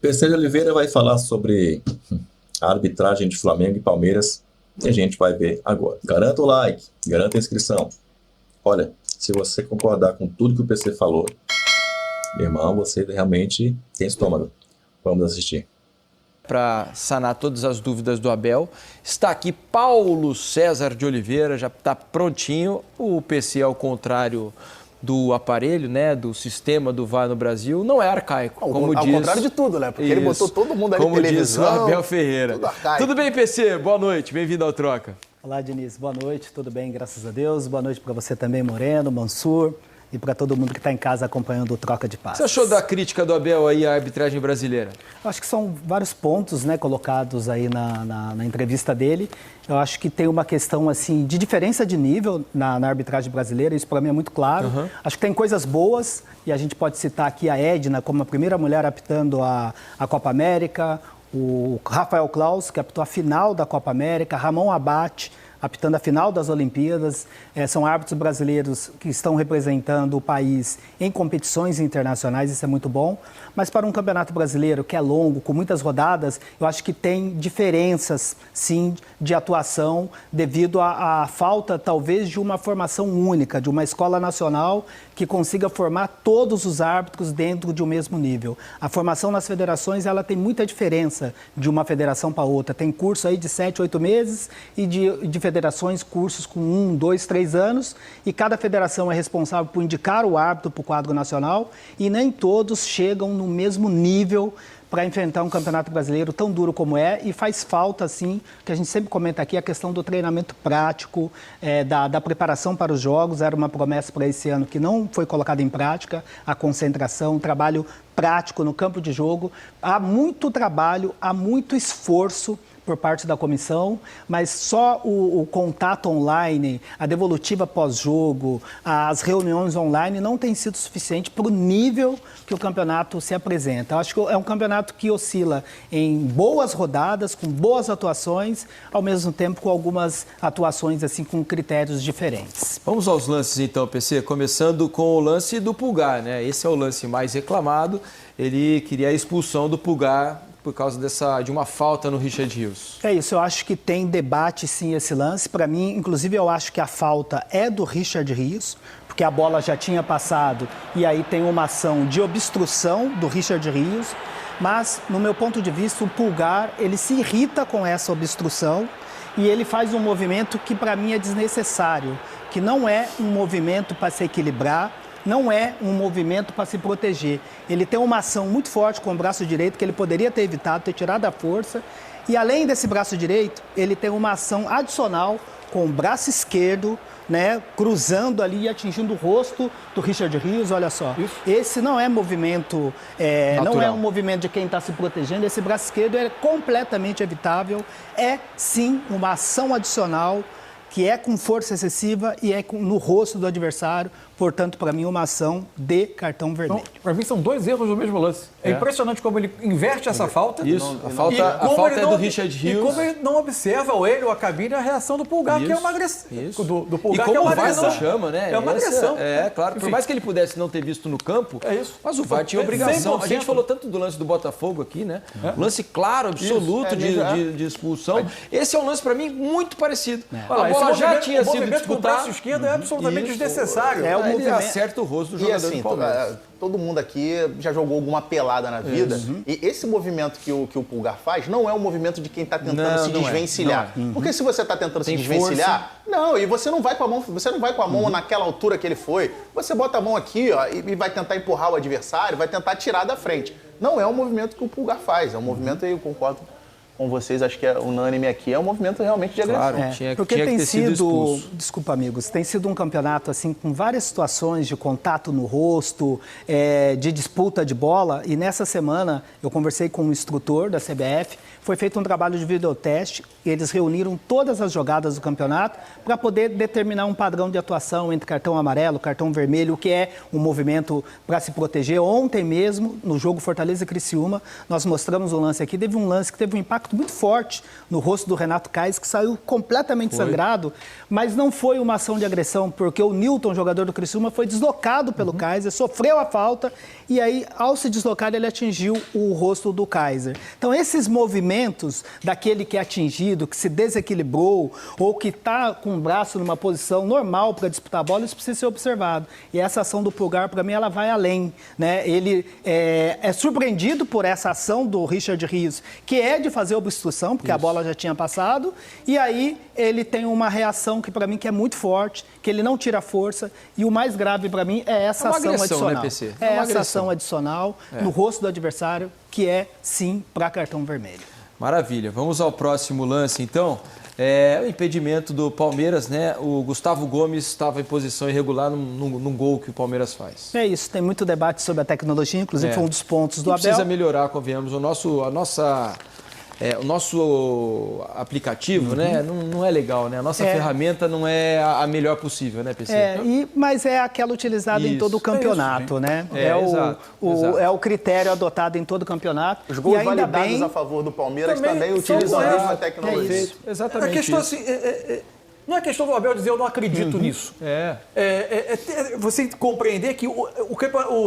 PC de Oliveira vai falar sobre a arbitragem de Flamengo e Palmeiras e a gente vai ver agora. Garanta o like, garanta a inscrição. Olha, se você concordar com tudo que o PC falou, meu irmão, você realmente tem estômago. Vamos assistir. Para sanar todas as dúvidas do Abel, está aqui Paulo César de Oliveira, já está prontinho. O PC, ao contrário do aparelho, né, do sistema do VAR no Brasil, não é arcaico, como ao diz... contrário de tudo, né? Porque ele botou todo mundo ali como na televisão. Como diz o Abel Ferreira. Tudo arcaico. Tudo bem, PC? Boa noite, bem-vindo ao Troca. Olá, Diniz. Boa noite, tudo bem? Graças a Deus. Boa noite para você também, Moreno, Mansur, e para todo mundo que está em casa acompanhando o Troca de Passes. Você achou da crítica do Abel aí à arbitragem brasileira? Eu acho que são vários pontos, né, colocados aí na entrevista dele. Eu acho que tem uma questão assim de diferença de nível na arbitragem brasileira, isso para mim é muito claro. Acho que tem coisas boas, e a gente pode citar aqui a Edna como a primeira mulher apitando a Copa América, o Rafael Claus, que apitou a final da Copa América, Ramon Abate, apitando a final das Olimpíadas. São árbitros brasileiros que estão representando o país em competições internacionais, isso é muito bom. Mas para um campeonato brasileiro que é longo, com muitas rodadas, eu acho que tem diferenças, sim, de atuação devido à falta, talvez, de uma formação única, de uma escola nacional que consiga formar todos os árbitros dentro de um mesmo nível. A formação nas federações, ela tem muita diferença de uma federação para outra. Tem curso aí de 7, 8 meses e de federações, cursos com 1, 2, 3 anos, e cada federação é responsável por indicar o árbitro para o quadro nacional, e nem todos chegam no mesmo nível para enfrentar um campeonato brasileiro tão duro como é, e faz falta, assim, que a gente sempre comenta aqui, a questão do treinamento prático, da preparação para os jogos. Era uma promessa para esse ano que não foi colocada em prática, a concentração, o trabalho prático no campo de jogo. Há muito trabalho, há muito esforço por parte da comissão, mas só o contato online, a devolutiva pós-jogo, as reuniões online não tem sido suficiente para o nível que o campeonato se apresenta. Eu acho que é um campeonato que oscila em boas rodadas, com boas atuações, ao mesmo tempo com algumas atuações assim com critérios diferentes. Vamos aos lances então, PC, começando com o lance do Pulgar, né? Esse é o lance mais reclamado. Ele queria a expulsão do Pulgar por causa de uma falta no Richard Rios. É isso, eu acho que tem debate sim esse lance. Para mim, inclusive, eu acho que a falta é do Richard Rios, porque a bola já tinha passado e aí tem uma ação de obstrução do Richard Rios. Mas, no meu ponto de vista, o Pulgar, ele se irrita com essa obstrução e ele faz um movimento que para mim é desnecessário, que não é um movimento para se equilibrar, não é um movimento para se proteger. Ele tem uma ação muito forte com o braço direito, que ele poderia ter evitado, ter tirado a força. E além desse braço direito, ele tem uma ação adicional com o braço esquerdo, né, cruzando ali e atingindo o rosto do Richard Rios. Olha só, esse não é movimento, não é um movimento de quem está se protegendo. Esse braço esquerdo é completamente evitável. É sim uma ação adicional que é com força excessiva e é no rosto do adversário. Portanto, para mim, uma ação de cartão vermelho. Então, para mim, são dois erros no mesmo lance. É impressionante como ele inverte essa falta. Isso, a falta é do Richard Rios. E como ele não observa, ou ele ou a cabine, a reação do Pulgar, que é uma agressão. Do Pulgar, e como que é uma o VAR agressão. não chama, né? É uma agressão. Claro. Por mais que ele pudesse não ter visto no campo, mas o VAR tinha obrigação. 100%. A gente falou tanto do lance do Botafogo aqui, né? Lance claro, absoluto de expulsão. Esse é um lance, para mim, muito parecido. A bola já tinha sido disputada. O braço esquerdo é absolutamente desnecessário. É o Ele movimento. acerta o rosto do jogador do Palmeiras. Todo mundo aqui já jogou alguma pelada na vida. E esse movimento que o Pulgar faz não é um movimento de quem está tentando se desvencilhar. Porque se você está tentando se desvencilhar, e você não vai com a mão, naquela altura que ele foi. Você bota a mão aqui, ó, e vai tentar empurrar o adversário, vai tentar tirar da frente. Não é um movimento que o Pulgar faz. É um movimento, aí eu concordo com vocês, acho que é unânime aqui, é um movimento realmente de agressão. Claro, porque tinha que tem ter sido expulso. Desculpa, amigos, tem sido um campeonato assim com várias situações de contato no rosto, de disputa de bola, e nessa semana eu conversei com um instrutor da CBF, foi feito um trabalho de videoteste, eles reuniram todas as jogadas do campeonato para poder determinar um padrão de atuação entre cartão amarelo, cartão vermelho, o que é um movimento para se proteger. Ontem mesmo, no jogo Fortaleza e Criciúma, nós mostramos um lance aqui, teve um lance que teve um impacto impacto muito forte no rosto do Renato Kaiser, que saiu completamente sangrado, mas não foi uma ação de agressão, porque o Newton, jogador do Criciúma, foi deslocado pelo Kaiser, sofreu a falta, e aí, ao se deslocar, ele atingiu o rosto do Kaiser. Então, esses movimentos daquele que é atingido, que se desequilibrou, ou que está com o braço numa posição normal para disputar a bola, isso precisa ser observado. E essa ação do Pulgar, para mim, ela vai além, né? Ele é surpreendido por essa ação do Richard Rios, que é de fazer obstrução, porque a bola já tinha passado, e aí ele tem uma reação que para mim que é muito forte, que ele não tira força, e o mais grave para mim é essa ação adicional. Né, PC? É essa ação adicional no rosto do adversário, que é sim para cartão vermelho. Maravilha. Vamos ao próximo lance, então. O impedimento do Palmeiras, né? O Gustavo Gomes estava em posição irregular num gol que o Palmeiras faz. É isso, tem muito debate sobre a tecnologia, inclusive foi um dos pontos do Abel. Precisa melhorar, convenhamos, o nosso aplicativo, né, não é legal, né? A nossa ferramenta não é a melhor possível, né, PC? Mas é aquela utilizada em todo o campeonato, né? É o critério adotado em todo o campeonato. Os gols validados a favor do Palmeiras também utilizam a mesma tecnologia. Exatamente. A questão assim, não é questão do Abel dizer eu não acredito nisso. Você compreender que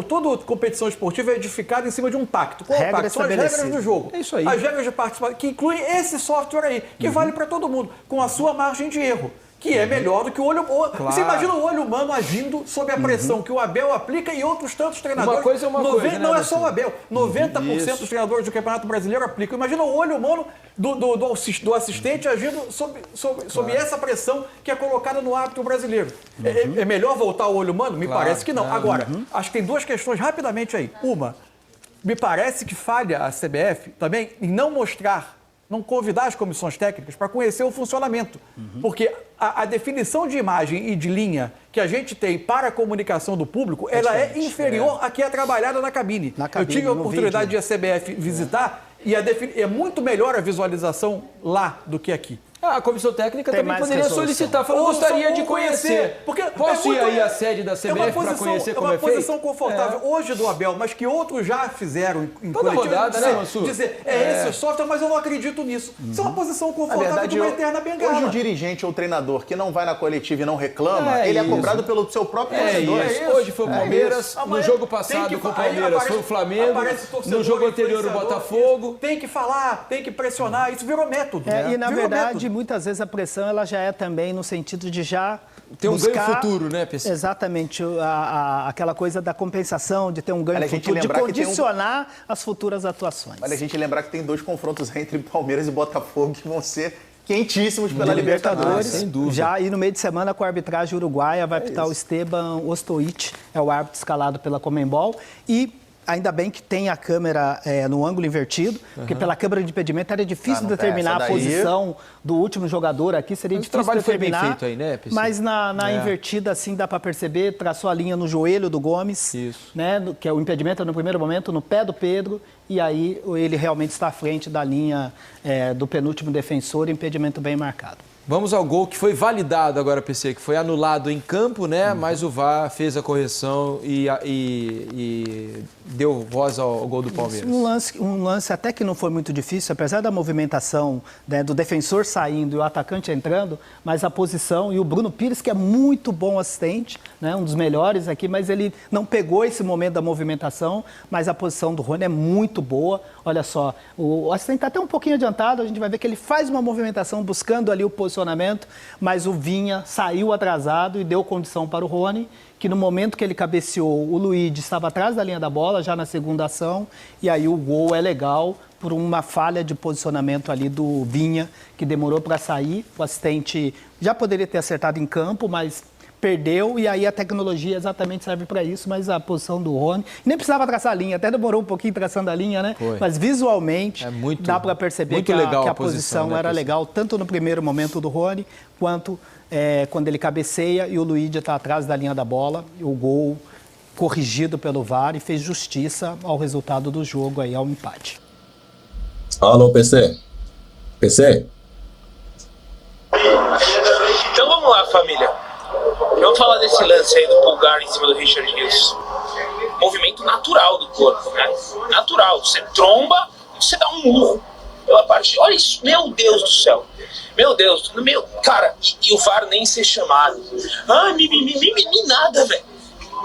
toda competição esportiva é edificada em cima de um pacto. Qual é o pacto? São as regras do jogo. É isso aí. As regras de participação, que incluem esse software aí, que vale para todo mundo, com a sua margem de erro. Que é melhor do que o olho humano. Claro. Você imagina o olho humano agindo sob a pressão que o Abel aplica e outros tantos treinadores. Uma coisa é uma coisa, não né, é só o Abel. 90% dos treinadores do Campeonato Brasileiro aplicam. Imagina o olho humano do assistente agindo sob essa pressão que é colocada no árbitro brasileiro. É melhor voltar ao olho humano? Me parece que não. Agora, acho que tem duas questões rapidamente aí. Uma, me parece que falha a CBF também em não convidar as comissões técnicas para conhecer o funcionamento. Porque a definição de imagem e de linha que a gente tem para a comunicação do público, ela é inferior à que é trabalhada na cabine. Eu tive a oportunidade de a CBF visitar e é muito melhor a visualização lá do que aqui. A comissão técnica também poderia solicitar. Eu gostaria de conhecer. Posso ir aí à sede da CBF para conhecer como é feito? É uma posição confortável hoje do Abel, mas que outros já fizeram em toda rodada, né, Mansur? Dizer, esse software, mas eu não acredito nisso. Isso é uma posição confortável de uma eterna bengala. Hoje o dirigente ou o treinador que não vai na coletiva e não reclama, ele é cobrado pelo seu próprio torcedor. Hoje foi o Palmeiras, no jogo passado com o Palmeiras foi o Flamengo, no jogo anterior o Botafogo. Tem que falar, tem que pressionar, isso virou método. E na verdade, muitas vezes a pressão ela já é também no sentido de já ter um buscar, ganho futuro, né, PC? Exatamente, aquela coisa da compensação, de ter um ganho futuro, de condicionar as futuras atuações. Vale a gente lembrar que tem 2 confrontos entre Palmeiras e Botafogo que vão ser quentíssimos pela Libertadores. Sem dúvida. Já aí no meio de semana com a arbitragem uruguaia vai apitar o Esteban Ostoich, é o árbitro escalado pela Conmebol, e ainda bem que tem a câmera no ângulo invertido, porque pela câmera de impedimento era difícil determinar a posição do último jogador aqui, seria difícil determinar. Foi bem feito aí, né, PC? Mas na invertida, assim, dá para perceber, traçou a linha no joelho do Gomes, né, que é o impedimento no primeiro momento, no pé do Pedro, e aí ele realmente está à frente da linha do penúltimo defensor, impedimento bem marcado. Vamos ao gol que foi validado agora, PC, que foi anulado em campo, né? Mas o VAR fez a correção e deu voz ao gol do Palmeiras. Um lance até que não foi muito difícil, apesar da movimentação, né, do defensor saindo e o atacante entrando, mas a posição e o Bruno Pires, que é muito bom assistente, né, um dos melhores aqui, mas ele não pegou esse momento da movimentação, mas a posição do Rony é muito boa. Olha só, o assistente está até um pouquinho adiantado, a gente vai ver que ele faz uma movimentação buscando ali o posicionamento, mas o Vinha saiu atrasado e deu condição para o Rony, que no momento que ele cabeceou, o Luiz estava atrás da linha da bola, já na segunda ação, e aí o gol é legal por uma falha de posicionamento ali do Vinha, que demorou para sair. O assistente já poderia ter acertado em campo, mas perdeu, e aí a tecnologia exatamente serve para isso, mas a posição do Rony, nem precisava traçar a linha, até demorou um pouquinho traçando a linha, né? Foi. Mas visualmente dá para perceber que a posição né, era legal, tanto no primeiro momento do Rony, quanto quando ele cabeceia e o Luiz está atrás da linha da bola, o gol corrigido pelo VAR e fez justiça ao resultado do jogo, aí ao empate. Alô, PC? PC? Então vamos lá, família. Vamos falar desse lance aí do Pulgar em cima do Richard Rios. Movimento natural do corpo, né? Natural. Você tromba, você dá um murro. pela parte... Olha isso, meu Deus do céu. Meu Deus, cara, e o VAR nem ser chamado. Mimimi nada, velho.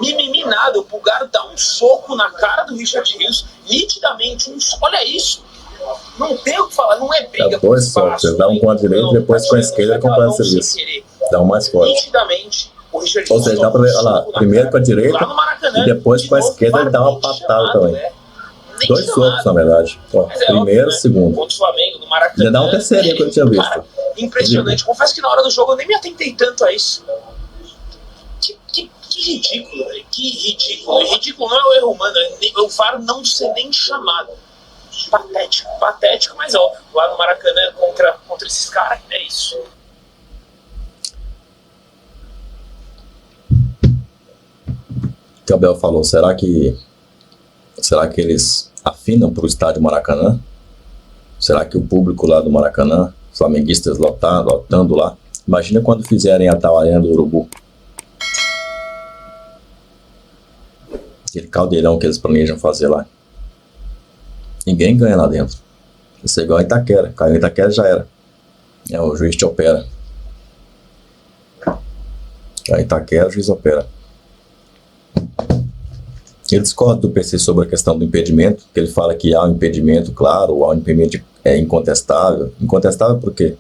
Mimimi nada. O Pulgar dá um soco na cara do Richard Rios, nitidamente. Olha isso. Não tem o que falar, não é briga. Dá dois socos, você dá um com a direita, depois com a esquerda e acompanha o serviço. Dá um mais forte. Nitidamente, o Richard Ou seja, dá pra ver, olha lá, primeiro com a direita e depois com a esquerda ele dá uma patada também. Dois socos, na verdade. Ó, primeiro, segundo. Contra o Flamengo, no Maracanã. Já dá um terceirinho que eu tinha visto. Cara, impressionante. Confesso que na hora do jogo eu nem me atentei tanto a isso. Que ridículo, velho. Que ridículo. E ridículo não é o erro humano, é o VAR não ser nem chamado. Patético, mas ó, lá no Maracanã contra esses caras, é isso. O Abel falou, será que eles afinam para o estádio Maracanã? Será que o público lá do Maracanã, flamenguistas lotando lá, imagina quando fizerem a tal Arena do Urubu. Aquele caldeirão que eles planejam fazer lá. Ninguém ganha lá dentro. Isso é igual a Itaquera. Caiu em Itaquera, já era. O juiz te opera. Caiu em Itaquera, o juiz opera. Eu discordo do PC sobre a questão do impedimento, que ele fala que há um impedimento, claro, há um impedimento incontestável. Incontestável por quê?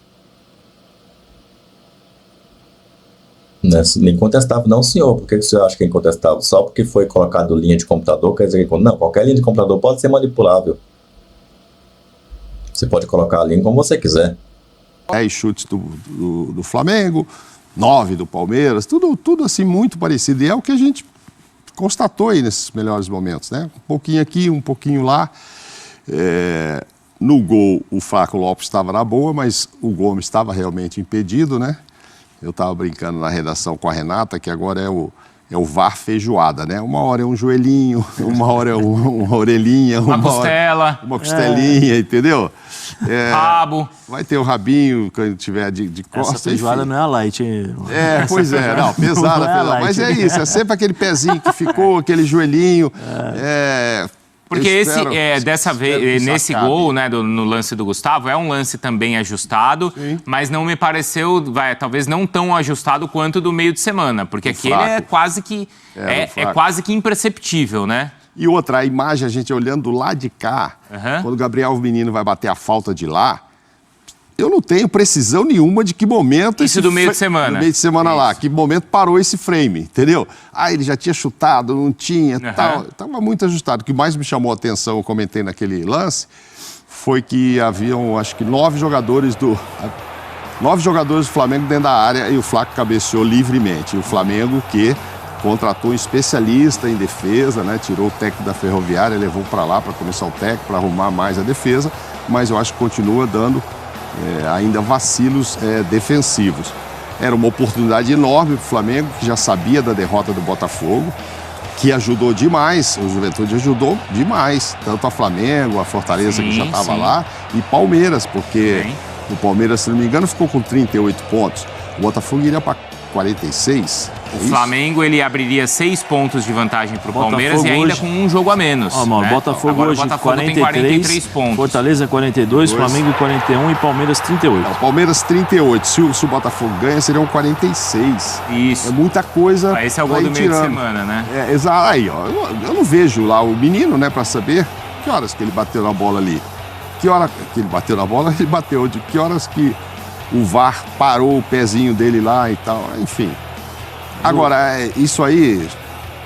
Não é incontestável, não, senhor. Por que você acha que é incontestável? Só porque foi colocado linha de computador, quer dizer que não, qualquer linha de computador pode ser manipulável. Você pode colocar a linha como você quiser. 10 chutes do Flamengo, 9 do Palmeiras, tudo assim muito parecido. E é o que a gente constatou aí nesses melhores momentos, né? Um pouquinho aqui, um pouquinho lá. No gol, o Flaco Lopes estava na boa, mas o Gomes estava realmente impedido, né? Eu estava brincando na redação com a Renata, que agora é o VAR feijoada, né? Uma hora é um joelhinho, uma hora é uma orelhinha, uma costela. Uma costelinha, entendeu? Rabo. Vai ter o rabinho quando tiver de costas. Essa feijoada enfim. não é a light, hein? Pois é. Não, pesada. Light. Mas é isso, é sempre aquele pezinho que ficou, aquele joelhinho. Porque dessa vez, nesse gol, né, no lance do Gustavo, é um lance também ajustado, sim, mas não me pareceu, talvez não tão ajustado quanto do meio de semana, porque aquele é quase que quase que imperceptível, né? E outra, a imagem, a gente olhando do lado de cá, quando o Gabriel Menino vai bater a falta de lá, eu não tenho precisão nenhuma de que momento... Isso do meio de semana. Do meio de semana lá. Que momento parou esse frame, entendeu? Ele já tinha chutado, não tinha, tal. Estava muito ajustado. O que mais me chamou a atenção, eu comentei naquele lance, foi que haviam, acho que 9 jogadores do Flamengo dentro da área e o Flaco cabeceou livremente. E o Flamengo que contratou um especialista em defesa, né? Tirou o técnico da Ferroviária, levou para lá para começar o técnico, para arrumar mais a defesa, mas eu acho que continua dando... ainda vacilos defensivos. Era uma oportunidade enorme para o Flamengo, que já sabia da derrota do Botafogo, que ajudou demais, o Juventude ajudou demais, tanto a Flamengo, a Fortaleza, que já estava lá, e Palmeiras, porque o Palmeiras, se não me engano, ficou com 38 pontos. O Botafogo iria para 46. O Flamengo, ele abriria 6 pontos de vantagem para o Palmeiras e ainda hoje... com um jogo a menos. Né? Botafogo hoje tem 43 pontos. Fortaleza 42, Flamengo 41 e Palmeiras 38. O Palmeiras 38. Se o Botafogo ganha, seriam 46. Isso. É muita coisa. Esse é o gol do meio de semana, né? Exato. Aí, ó, eu não vejo lá o menino, né, para saber que horas que ele bateu na bola ali. Que hora que ele bateu na bola, ele bateu. De que horas que o VAR parou o pezinho dele lá e tal, enfim. Agora, isso aí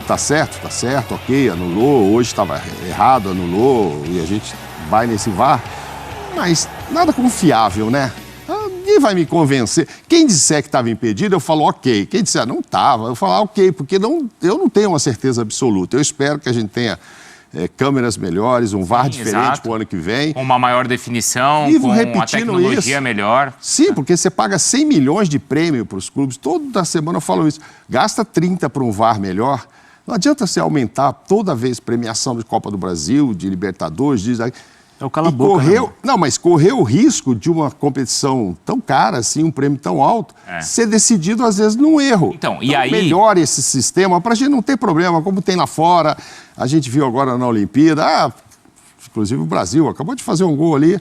tá certo, ok, anulou, hoje estava errado, anulou, e a gente vai nesse VAR, mas nada confiável, né? Ninguém vai me convencer. Quem disser que estava impedido, eu falo ok. Quem disser não estava, eu falo ok, porque eu não tenho uma certeza absoluta. Eu espero que a gente tenha câmeras melhores, um VAR diferente para o ano que vem. Com uma maior definição, com uma tecnologia melhor. Sim, porque você paga 100 milhões de prêmio para os clubes. Toda semana eu falo isso. Gasta 30 para um VAR melhor. Não adianta você aumentar toda vez premiação de Copa do Brasil, de Libertadores, É o cala-boca. Não, mas correr o risco de uma competição tão cara, assim, um prêmio tão alto, ser decidido, às vezes, num erro. Então aí... melhore esse sistema para a gente não ter problema, como tem lá fora. A gente viu agora na Olimpíada, inclusive o Brasil acabou de fazer um gol ali.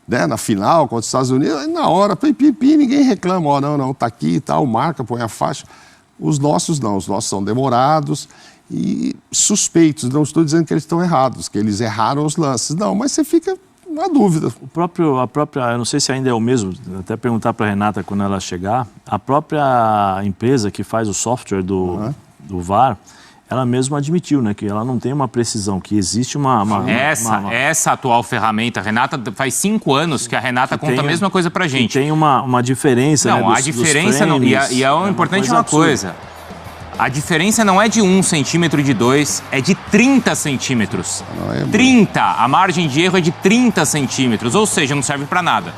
né, na final contra os Estados Unidos, aí na hora, pipi, ninguém reclama, ó, não, tá aqui e tal, marca, põe a faixa. Os nossos não, os nossos são demorados e suspeitos, não estou dizendo que eles estão errados, que eles erraram os lances, não, mas você fica na dúvida. A própria, eu não sei se ainda é o mesmo, até perguntar para a Renata quando ela chegar, a própria empresa que faz o software do VAR, ela mesma admitiu, né, que ela não tem uma precisão, que existe Essa atual ferramenta, Renata, faz 5 anos que a Renata conta a mesma coisa pra gente. Tem uma diferença, não, né, a diferença não, e é o importante uma coisa. A diferença não é de 1 centímetro de 2, é de 30 centímetros. 30! A margem de erro é de 30 centímetros, ou seja, não serve pra nada.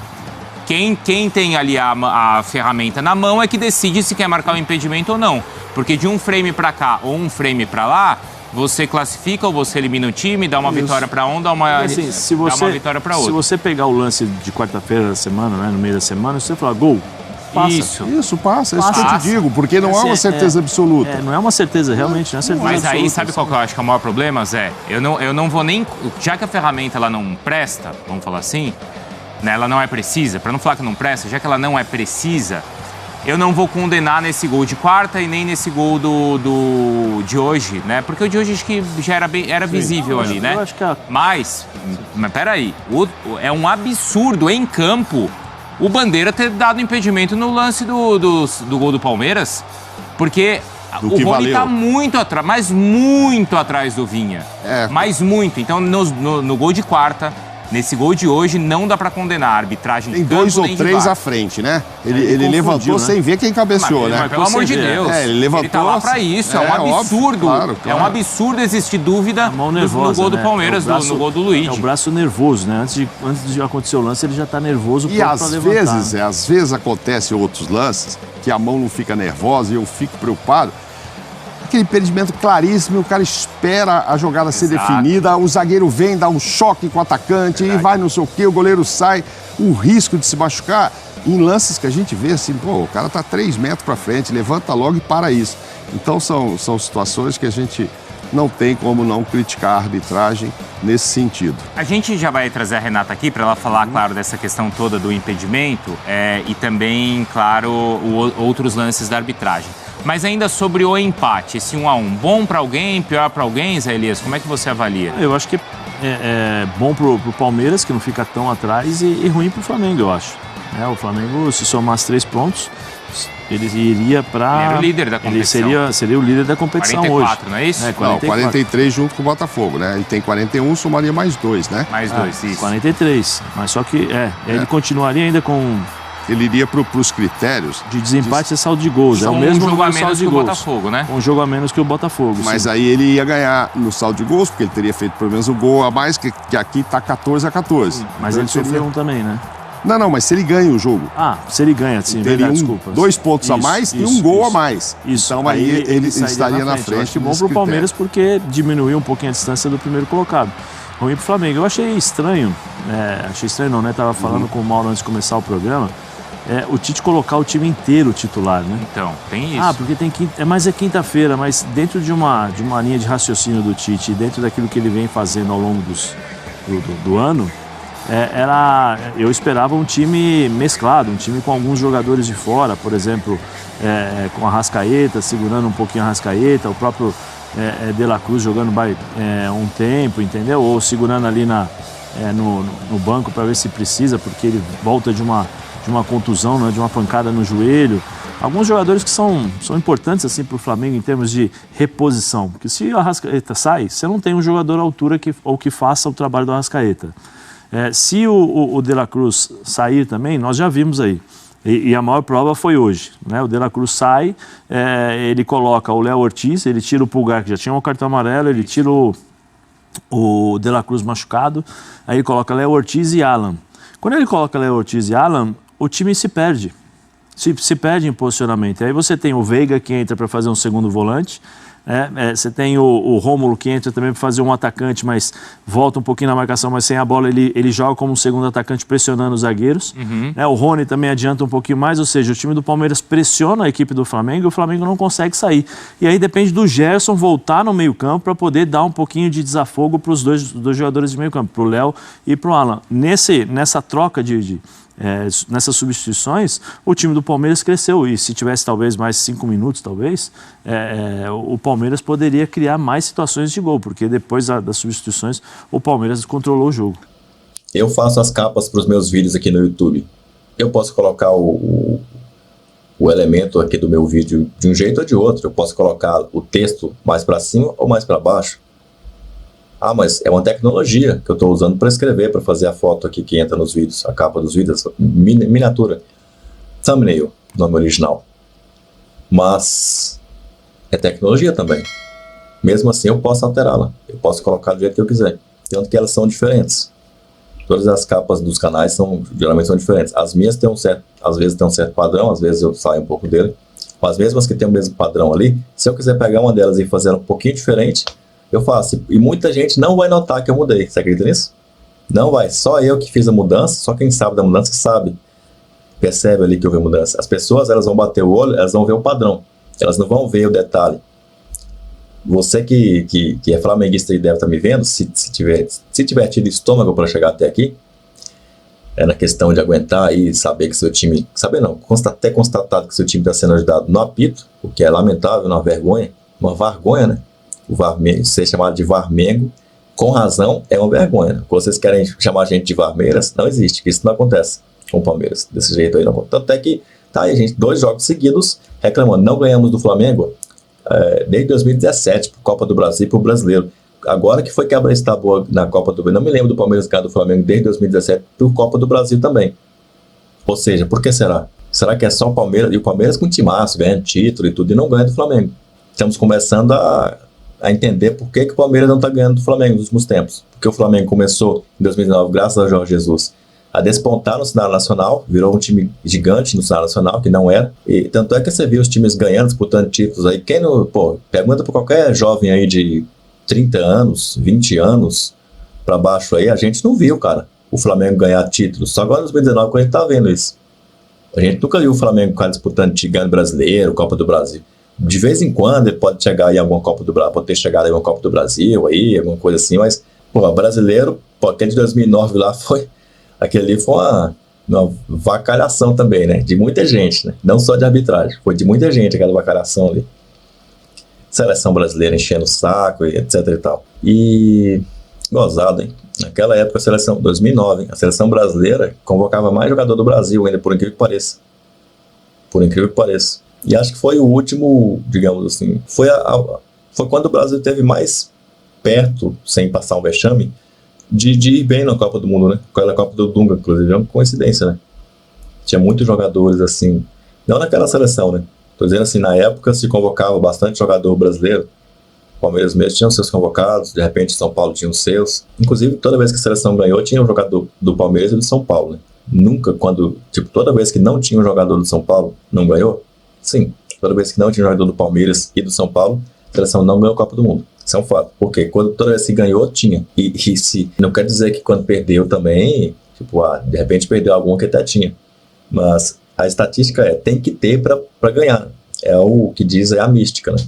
Quem tem ali a ferramenta na mão é que decide se quer marcar o impedimento ou não. Porque de um frame para cá ou um frame para lá, você classifica ou você elimina o time, dá uma vitória para um, dá uma vitória para outro. Se você pegar o lance de quarta-feira da semana, né, no meio da semana, você fala gol, passa. Isso passa. É isso que eu te digo, porque não é uma certeza absoluta. Não é uma certeza, realmente, não é certeza Mas absoluta. aí, sabe qual que eu acho que é o maior problema, Zé? Eu não vou nem... Já que a ferramenta ela não presta, vamos falar assim, né, ela não é precisa, para não falar que não presta, já que ela não é precisa, eu não vou condenar nesse gol de quarta e nem nesse gol de hoje, né? Porque o de hoje acho que já era visível ali, né? Mas peraí, é um absurdo em campo o Bandeira ter dado impedimento no lance do gol do Palmeiras, porque o Rony tá muito atrás, mas muito atrás do Vinha. Mas muito. Então, no gol de quarta, nesse gol de hoje, não dá pra condenar a arbitragem. Tem 2 ou 3 à frente, né? Ele levantou, né, sem ver quem cabeceou, né? Mas pelo amor de Deus. Ele levantou. Ele tá lá pra isso. É um absurdo. Óbvio, claro. É um absurdo existir dúvida no gol do Palmeiras, no gol do Luigi. É o braço nervoso, né? Antes de acontecer o lance, ele já tá nervoso. E às vezes acontece outros lances que a mão não fica nervosa e eu fico preocupado. Aquele impedimento claríssimo, o cara espera a jogada ser definida, o zagueiro vem, dá um choque com o atacante, e vai não sei o quê, o goleiro sai, o risco de se machucar. Em lances que a gente vê assim, pô, o cara tá 3 metros para frente, levanta logo e para isso. Então são situações que a gente não tem como não criticar a arbitragem nesse sentido. A gente já vai trazer a Renata aqui para ela falar, claro, dessa questão toda do impedimento e também, claro, outros lances da arbitragem. Mas ainda sobre o empate, esse 1-1, bom para alguém, pior para alguém, Zé Elias? Como é que você avalia? Eu acho que é bom pro Palmeiras, que não fica tão atrás, e ruim pro Flamengo, eu acho. O Flamengo, se somasse 3 pontos, ele iria para... Ele era o líder da competição. Ele seria o líder da competição 44, hoje. não é isso? 44. Não, 43 junto com o Botafogo, né? Ele tem 41, somaria mais 2, né? Mais 2, isso. 43. Mas só que, ele continuaria ainda com... Ele iria para os critérios... De desempate e saldo de gols. É o mesmo jogo a menos que o Botafogo, né? Um jogo a menos que o Botafogo. Mas aí ele ia ganhar no saldo de gols, porque ele teria feito pelo menos o gol a mais, que aqui está 14-14. Mas então ele sofreu um também, né? Não, mas se ele ganha o jogo... se ele ganha, sim, verdade, desculpa. 2 pontos a mais e um gol a mais. Então aí ele estaria na frente. Eu acho bom pro Palmeiras porque diminuiu um pouquinho a distância do primeiro colocado. Ruim pro Flamengo. Eu achei estranho, né? Tava falando com o Mauro antes de começar o programa, o Tite colocar o time inteiro titular, né? Então, tem isso. Porque tem mas é quinta-feira, mas dentro de uma linha de raciocínio do Tite, dentro daquilo que ele vem fazendo ao longo do ano, eu esperava um time mesclado, um time com alguns jogadores de fora, por exemplo, com a Arrascaeta, segurando um pouquinho a Arrascaeta, o próprio De La Cruz jogando um tempo, entendeu? Ou segurando ali no banco para ver se precisa, porque ele volta de uma contusão, né, de uma pancada no joelho. Alguns jogadores que são importantes assim, para o Flamengo em termos de reposição. Porque se o Arrascaeta sai, você não tem um jogador à altura que faça o trabalho do Arrascaeta. Se o De La Cruz sair também, nós já vimos aí. E a maior prova foi hoje, né? O De La Cruz sai, ele coloca o Léo Ortiz, ele tira o Pulgar, que já tinha um cartão amarelo, ele tira o De La Cruz machucado, aí ele coloca Léo Ortiz e Alan. Quando ele coloca Léo Ortiz e Alan, o time se perde. Se perde em posicionamento. Aí você tem o Veiga, que entra para fazer um segundo volante, Você tem o Rômulo que entra também para fazer um atacante, mas volta um pouquinho na marcação, mas sem a bola ele joga como um segundo atacante pressionando os zagueiros. O Rony também adianta um pouquinho mais, ou seja, o time do Palmeiras pressiona a equipe do Flamengo e o Flamengo não consegue sair. E aí depende do Gerson voltar no meio-campo para poder dar um pouquinho de desafogo para os dois jogadores de meio-campo, para o Léo e para o Alan. Nessa troca nessas substituições, o time do Palmeiras cresceu e se tivesse talvez mais 5 minutos, o Palmeiras poderia criar mais situações de gol, porque depois das substituições o Palmeiras controlou o jogo. Eu faço as capas para os meus vídeos aqui no YouTube. Eu posso colocar o elemento aqui do meu vídeo de um jeito ou de outro. Eu posso colocar o texto mais para cima ou mais para baixo. Ah, mas é uma tecnologia que eu estou usando para escrever, para fazer a foto aqui que entra nos vídeos, a capa dos vídeos, miniatura, thumbnail, nome original. Mas é tecnologia também. Mesmo assim eu posso alterá-la, eu posso colocar do jeito que eu quiser, tanto que elas são diferentes. Todas as capas dos canais geralmente são diferentes. As minhas às vezes tem um certo padrão, às vezes eu saio um pouco dele. Mas mesmo as que tem o mesmo padrão ali, se eu quiser pegar uma delas e fazer ela um pouquinho diferente, eu faço. E muita gente não vai notar que eu mudei. Você acredita nisso? Não vai. Só eu que fiz a mudança, só quem sabe da mudança que sabe. Percebe ali que houve a mudança. As pessoas, elas vão bater o olho, elas vão ver o padrão. Elas não vão ver o detalhe. Você que é flamenguista e deve estar me vendo, se tiver tido estômago para chegar até aqui, é na questão de aguentar e saber que seu time... Saber não, até constatado que seu time está sendo ajudado no apito, o que é lamentável, uma vergonha, né? O Varmengo, ser chamado de Varmengo, com razão, é uma vergonha. Quando vocês querem chamar a gente de Varmeiras, não existe, isso não acontece com o Palmeiras, desse jeito aí não acontece. Tanto é que tá aí, gente, 2 jogos seguidos reclamando, não ganhamos do Flamengo desde 2017, por Copa do Brasil e por Brasileiro. Agora que foi quebra esse tabu na Copa do Brasil, não me lembro do Palmeiras ganhar do Flamengo desde 2017 por Copa do Brasil também. Ou seja, por que será? Será que é só o Palmeiras? E o Palmeiras com timaço, ganhando título e tudo, e não ganha do Flamengo. Estamos começando a entender por que o Palmeiras não está ganhando do Flamengo nos últimos tempos. Porque o Flamengo começou em 2019, graças a Jorge Jesus, a despontar no cenário nacional, virou um time gigante no cenário nacional, que não era. E tanto é que você viu os times ganhando, disputando títulos aí. Pergunta para qualquer jovem aí de 30 anos, 20 anos para baixo aí, a gente não viu, cara, o Flamengo ganhar títulos. Só agora em 2019 que a gente tá vendo isso. A gente nunca viu o Flamengo disputando ganhando brasileiro, Copa do Brasil. De vez em quando ele pode chegar em alguma Copa do Brasil, pode ter chegado em uma Copa do Brasil, aí, alguma coisa assim, mas, brasileiro, aquele de 2009 lá aquele ali foi uma vacalhação também, né? De muita gente, né? Não só de arbitragem, foi de muita gente aquela vacalhação ali. Seleção brasileira enchendo o saco, etc e tal. E gozado, hein? Naquela época, 2009, a seleção brasileira convocava mais jogador do Brasil ainda, por incrível que pareça. Por incrível que pareça. E acho que foi o último, digamos assim, foi quando o Brasil esteve mais perto, sem passar um vexame, de ir bem na Copa do Mundo, né? Aquela Copa do Dunga, inclusive, é uma coincidência, né? Tinha muitos jogadores, assim, não naquela seleção, né? Tô dizendo assim, na época se convocava bastante jogador brasileiro. O Palmeiras mesmo tinha os seus convocados, de repente São Paulo tinha os seus. Inclusive, toda vez que a seleção ganhou, tinha um jogador do Palmeiras e do São Paulo, né? Nunca, toda vez que não tinha um jogador do São Paulo, não ganhou? Sim, toda vez que não tinha um jogador do Palmeiras e do São Paulo, a seleção não ganhou a Copa do Mundo. Isso é um fato. Porque toda vez que ganhou, tinha. E se não quer dizer que quando perdeu também, de repente perdeu alguma que até tinha. Mas a estatística tem que ter para ganhar. É o que diz a mística, né?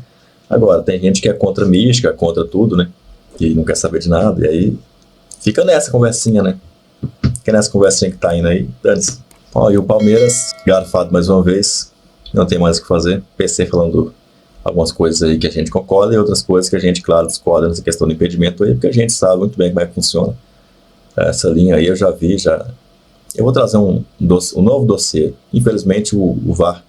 Agora, tem gente que é contra a mística, contra tudo, né? Que não quer saber de nada. E aí fica nessa conversinha, né? Fica nessa conversinha que tá indo aí. Dane-se. E o Palmeiras, garfado mais uma vez. Não tem mais o que fazer. PC falando algumas coisas aí que a gente concorda e outras coisas que a gente, claro, discorda nessa questão do impedimento aí, porque a gente sabe muito bem como é que funciona. Essa linha aí eu já vi, Eu vou trazer um novo dossiê. Infelizmente o VAR,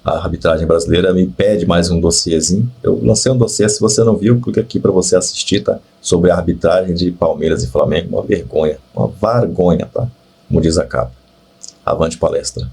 a arbitragem brasileira, me pede mais um dossiêzinho. Eu lancei um dossiê, se você não viu, clica aqui para você assistir, tá? Sobre a arbitragem de Palmeiras e Flamengo. Uma vergonha, tá? Como diz a capa. Avante palestra.